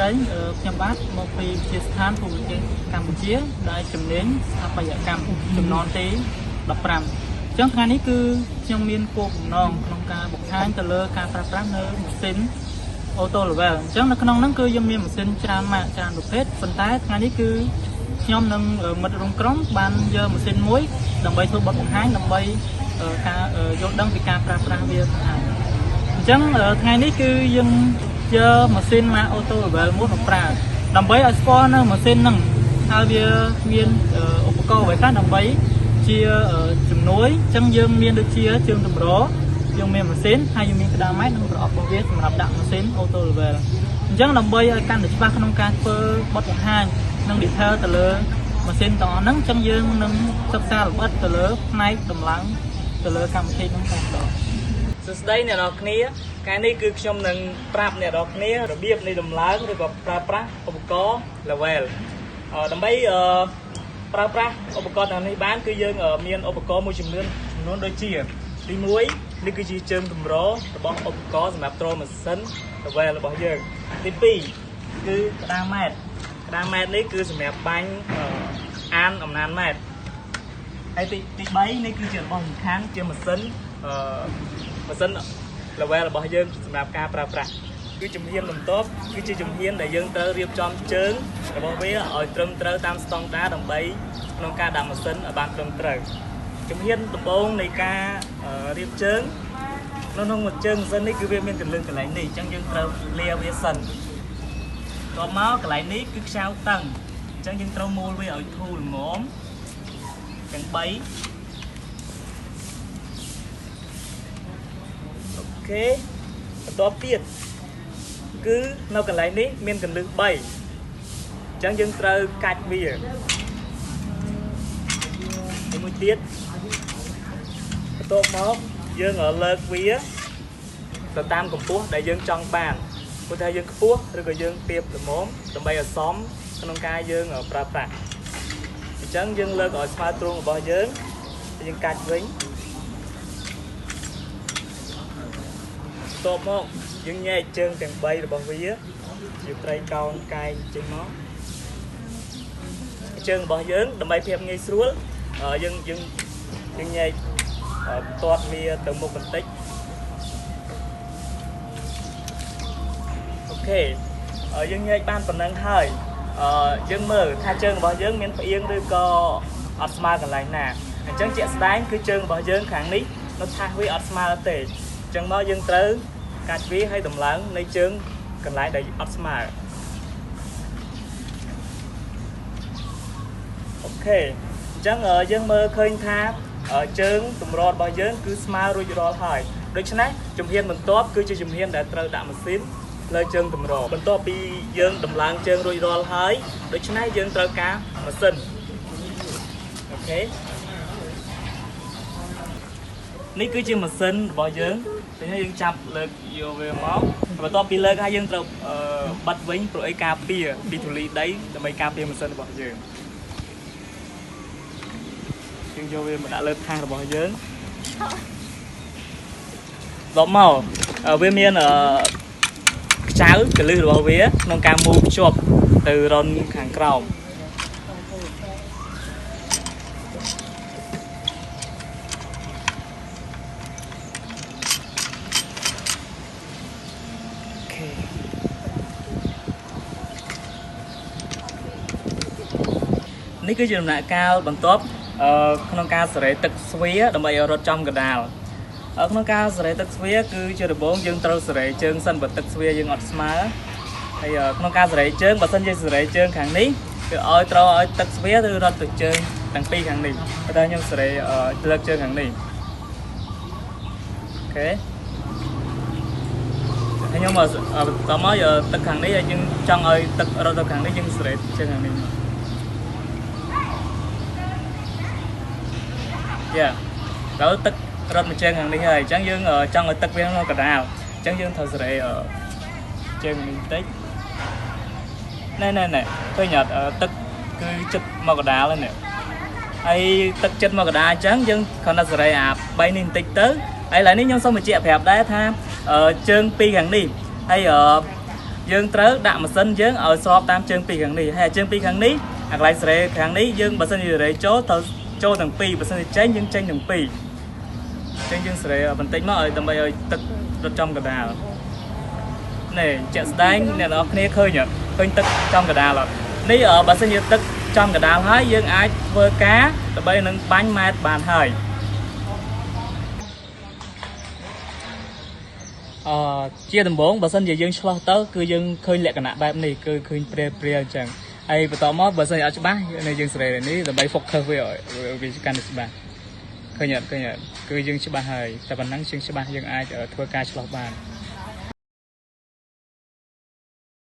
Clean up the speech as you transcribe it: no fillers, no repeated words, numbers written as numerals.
đấy nhằm bát một vì chia than phụ cái Campuchia đại chấm đến apa ya cam chấm non tí đập ram chẳng hạn ní cứ trong miền cô cũng non trong ca bậc hai từ lơ ca pra nơi một xin ô tô là về chẳng là non nó cứ trong miền một xin tràn mạng tràn được hết phần tái ngày ní cứ nhóm nâng mật rong crom ban giờ một xin muối đồng bay thôi bậc hai đồng bay ca vô đăng vì ca pra việt chẳng ngày ní cứ dân giờ mà xin mà ô tô về muốn học pra đồng bay ở spawn nó mà xin nâng hai viên upaco với các đồng bay chia chùm núi chân dương miền được chia trường tầm đó dương miền mà xin hai dương miền cái đa máy nó có bao viết mà đạp đặng mà xin ô tô về chẳng đồng bay căn để ba không can phơ bắt một hai nâng đi theo từ lơ mà xin tỏ nắng chân dương nâng sắp xa là bắt từ lơ nay tầm lắng từ lơ cầm khi nó còn đó đây nè nó kia cái này cứ trong nâng prap nè đó kia rồi biết này đầm lá rồi có prap không có là về đầm bay praอุปกรณ์ทางนี้บ้านคือយើងមានឧបករណ៍មួយចំនួនដូចជាទី1នេះគឺជាជើងតម្ររបស់ឧបករណ៍សម្រាប់ត្រូលម៉ាស៊ីនរបស់យើងទី2គឺក្តារម៉ែត្រនេះគឺសម្រាប់បាញ់អានអំណានម៉ែត្រហើយទី3នេះគឺជារបស់សំខាន់ជាម៉ាស៊ីនរបស់យើងសម្រាប់ការប្រើប្រាស់គឺជំហានបន្ទាប់គឺជាជំហានដែលយើងត្រូវរៀបចំជើងរបស់វាឲ្យត្រឹមត្រូវតាមស្តង់ដារដើម្បីក្នុងការដាក់ម៉ាស៊ីនឲ្យបានត្រឹមត្រូវជំហានដំបូងនៃការរៀបជើងក្នុងមួយជើងម៉ាស៊ីននេះគឺវាមានកន្លឹងកន្លែងនេះអញ្ចឹងយើងត្រូវលាវាសិនតមកកន្លែងនេះគឺខ្សៅតឹងអញ្ចឹងយើងត្រូវមូលវាឲ្យធូរល្មមទាំង3អូខេបន្ទាប់ទៀតគឺនៅកន្លែងនេះមានកន្លឹះ3អញ្ចឹងយើងត្រូវកាច់វាមួយទៀតបន្ទាប់មកយើងលើកវាទៅតាមកម្ពស់ដែលយើងចង់បានព្រោះថាយើងខ្ពស់ឬក៏យើងទាបល្មមដើម្បីឲ្យសមក្នុងការយើងប្រើប្រាស់អញ្ចឹងយើងលើកឲ្យស្មើទ្រង់របស់យើងកាច់វិញបន្ទាប់មកយើងញែកជើងទាំង3របស់វាជាត្រីកោណកែងចេញមកជើងរបស់យើងដើម្បីភាពងាយស្រួលយើងញែកទាត់វាទៅមុខបន្តិចអូខេយើងញែកបានប៉ុណ្ណឹងហើយយើងមើលថាជើងរបស់យើងមានផ្អៀងឬក៏អត់ស្មើកន្លែងណាអញ្ចឹងជាក់ស្ដែងគឺជើងរបស់យើងខាងនេះនៅថាសវាអត់ស្មើទេអញ្ចឹងមកយើងត្រូវកាច់វាឲ្យដំឡើងនៃជើងកន្លែងដែលអត់ស្មើអូខេអញ្ចឹងយើងមើលឃើញថាជើងតម្ររបស់យើងគឺស្មើរួចរាល់ហើយដូច្នេះជំហានបន្ទាប់គឺជាជំហានដែលត្រូវដាក់ម៉ាស៊ីនលើជើងតម្របន្ទាប់ពីយើងដំឡើងជើងរួចរាល់ហើយដូច្នេះយើងត្រូវការម៉ាស៊ីនអូខេនេះគឺជាម៉ាស៊ីនរបស់យើងតែយើងចាប់លើកយកវាមកបន្ទាប់ពីលើកហើយយើងត្រូវបិទវិញព្រោះអីការពារពីធូលីដីដើម្បីការពារម៉ាស៊ីនរបស់យើងយកវាមកដាក់លើថាសរបស់យើងដល់មកវាមានខ្ចៅកលឹះរបស់វាក្នុងការមូលភ្ជាប់ទៅរនខាងក្រោមនេះគឺជាដំណាក់កាលបន្ទាប់ក្នុងការសេរីទឹកស្វាដើម្បីឲ្យរត់ចំកណ្ដាលក្នុងការសេរីទឹកស្វាគឺជាដំបូងយើងត្រូវសេរីជើងសិនបើទឹកស្វាយើងអត់ស្មើហើយក្នុងការសេរីជើងបើសិនជាសេរីជើងខាងនេះគឺត្រូវឲ្យទឹកស្វាទៅរត់ទៅជើងទាំងពីរខាងនេះតែខ្ញុំសេរីលើកជើងខាងនេះអូខេហើយខ្ញុំតមកទឹកខាងនេះហើយយើងចង់ឲ្យទឹករត់ទៅខាងនេះយើងសេរីជើងខាងនេះដល់ទឹករត់មួយជើងខាងនេះហើយអញ្ចឹងយើងចង់ឲ្យទឹកវានៅកណ្ដាលអញ្ចឹងយើងត្រូវសេរីជើងនេះបន្តិចណែឃើញអត់ទឹកគឺចិត្តមកកណ្ដាលហ្នឹងហើយទឹកចិត្តមកកណ្ដាលអញ្ចឹងយើងគ្រាន់តែសេរីអា3នេះបន្តិចទៅហើយឡើយនេះខ្ញុំសូមបញ្ជាក់ប្រាប់ដែរថាជើងពីរខាងនេះហើយ dương trớ đạm mà sân dương ở shop tam chương pi kháng ní hay chương pi kháng ní hoặc lại sẽ kháng ní dương bà sân gì đấy chỗ thằng pi bà sân cháy nhưng tranh thằng pi tranh dương sẽ bình tĩnh mà ở tầm bây giờ tức trong cả đà này chạy đánh này nó kia khơi nhỉ khơi tức trong cả đà là ní ở bà sân gì tức trong cả đà hái dương ai vơ cá tầm bây nâng bánh mát bàn hơi chia tầm 4 bà sân về dương cho tớ cứ dương khơi lẹ cả nạ bài này cứ khơi pre chẳng ai bắt tao mót bà sân ở chỗ bác này dương sợi này tầm bay phục khơi rồi vì can được bà khơi nhận cứ dương cho bà hơi tập bản năng dương cho bà dương ai ở thua ca cho bàn